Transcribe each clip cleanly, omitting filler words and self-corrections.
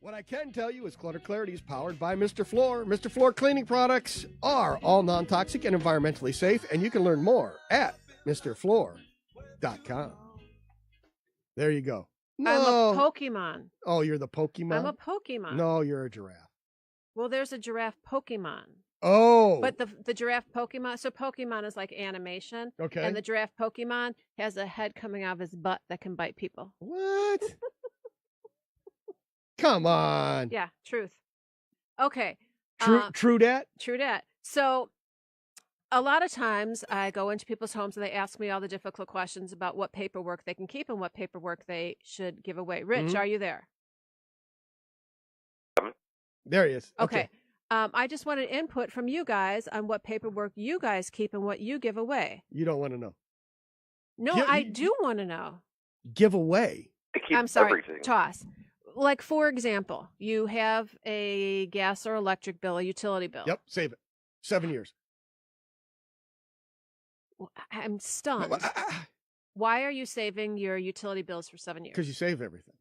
What I can tell you is Clutter Clarity is powered by Mr. Floor. Mr. Floor cleaning products are all non-toxic and environmentally safe, and you can learn more at MrFloor.com. There you go. No. I'm a Pokemon. Oh, you're the Pokemon? I'm a Pokemon. No, you're a giraffe. Well, there's a giraffe Pokemon. Oh. But the giraffe Pokemon, so Pokemon is like animation. Okay. And the giraffe Pokemon has a head coming out of his butt that can bite people. What? Come on. Yeah, truth. Okay. True dat? True dat. So a lot of times I go into people's homes and they ask me all the difficult questions about what paperwork they can keep and what paperwork they should give away. Rich, are you there? There he is. Okay. I just wanted input from you guys on what paperwork you guys keep and what you give away. You don't want to know. No, I do want to know. Give away? I'm sorry. Everything. Toss. Like, for example, you have a gas or electric bill, a utility bill. Yep, save it. 7 years. I'm stunned. Why are you saving your utility bills for 7 years? Because you save everything.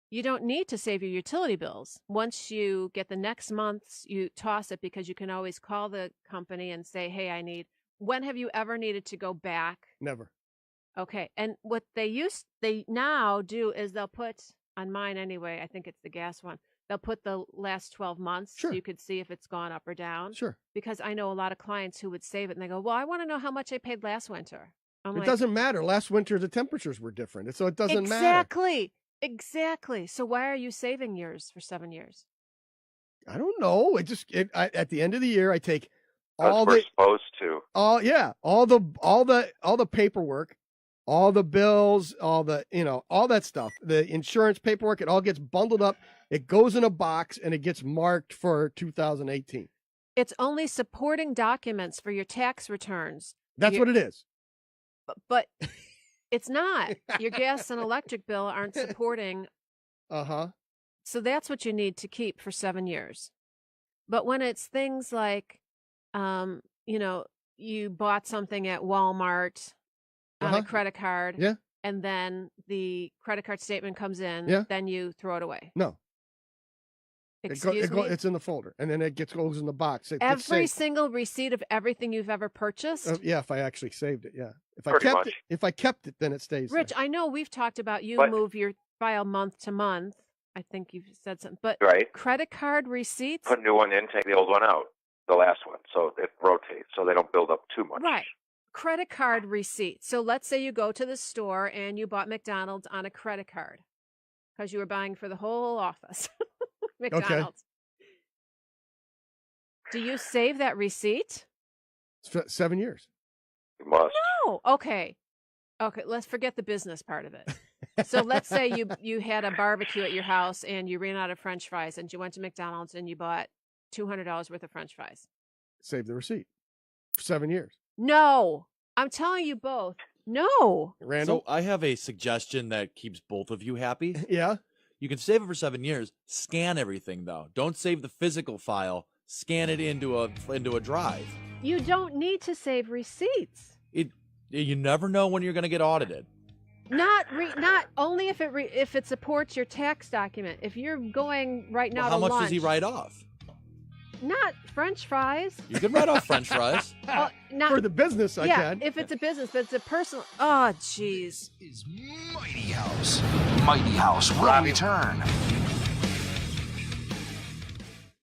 You don't need to save your utility bills. Once you get the next month's, you toss it because you can always call the company and say, hey, when have you ever needed to go back? Never. Okay. And what they now do is they'll put, on mine anyway, I think it's the gas one, they'll put the last 12 months so you could see if it's gone up or down. Sure. Because I know a lot of clients who would save it and they go, well, I want to know how much I paid last winter. It doesn't matter. Last winter, the temperatures were different, so it doesn't matter. Exactly. So why are you saving yours for 7 years? I don't know. At the end of the year, I take all we're supposed to. All the paperwork, all the bills, all that stuff, the insurance paperwork, it all gets bundled up. It goes in a box and it gets marked for 2018. It's only supporting documents for your tax returns. That's what it is. But it's not. Your gas and electric bill aren't supporting. So that's what you need to keep for 7 years. But when it's things like, you bought something at Walmart on a credit card, and then the credit card statement comes in, then you throw it away. No. Excuse me? It's in the folder, and then it goes in the box. Every single receipt of everything you've ever purchased? Yeah, if I actually saved it, yeah. If I kept it, then it stays Rich, there. I know we've talked about move your file month to month. I think you've said something. But credit card receipts? Put a new one in, take the old one out, the last one, so it rotates, so they don't build up too much. Right. Credit card receipts. So let's say you go to the store and you bought McDonald's on a credit card because you were buying for the whole office. McDonald's. Okay. Do you save that receipt? 7 years. You must. No. Okay, let's forget the business part of it. So let's say you had a barbecue at your house and you ran out of French fries and you went to McDonald's and you bought $200 worth of French fries. Save the receipt for 7 years. No, I'm telling you both. No. Randall? So I have a suggestion that keeps both of you happy. Yeah. You can save it for 7 years. Scan everything, though. Don't save the physical file. Scan it into a drive. You don't need to save receipts. You never know when you're going to get audited. Not only if it supports your tax document. If you're going right now how to much lunch, does he write off? Not French fries. You can write off French fries. For the business, I can. If it's a business, but it's a personal. Oh, jeez. Is Mighty House. Mighty House will return